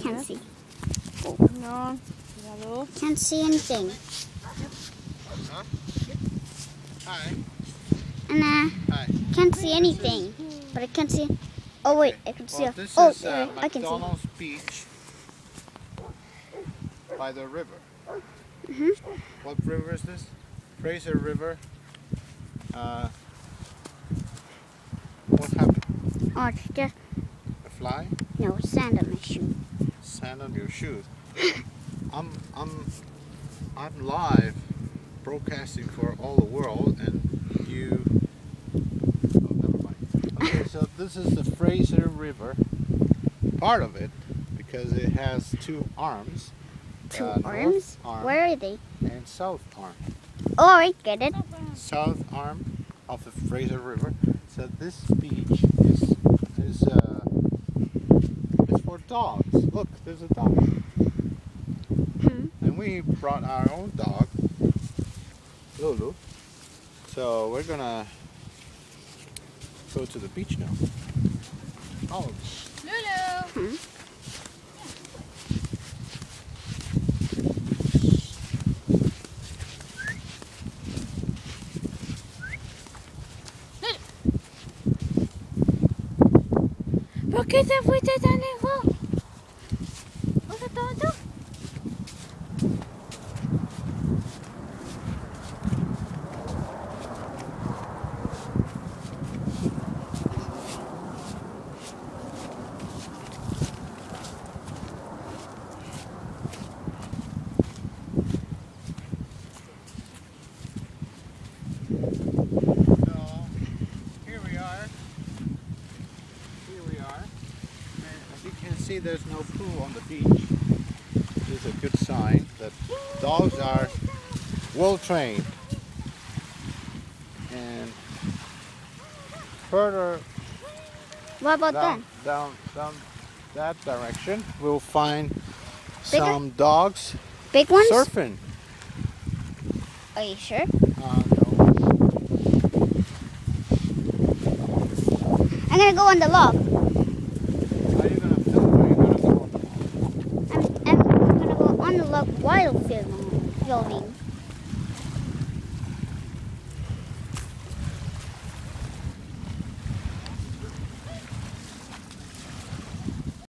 Can't see. No. Cuidado. Can't see anything. Huh? Hi. Anna, Hi. can't see anything. But I can't see. Oh wait, I can see. Well, this Oh, is there, I can see. McDonald's Beach by the river. What river is this? Fraser River. What happened? Oh, it's just A fly? no sand on my shoe. Sand on your shoes. I'm live broadcasting for all the world, and you. Oh, never mind. Okay, so this is the Fraser River. Part of it, because it has two arms. Two North arms? arm Where are they? and south arm. Oh, I get it. South arm of the Fraser River. So this beach is for dogs. Look, there's a dog. And we brought our own dog, Lulu. So we're gonna go to the beach now. Oh, Lulu. ¿Por qué te fuiste tan lejos? ¿Hola todo? so here we are. And as you can see, there's no pool on the beach. This is a good sign that dogs are well trained. And further What about them? down that direction, we'll find some dogs Big ones? surfing. Are you sure? No. I'm gonna go on the log. Are you gonna film or are you gonna go on the log? I'm gonna go on the log while filming.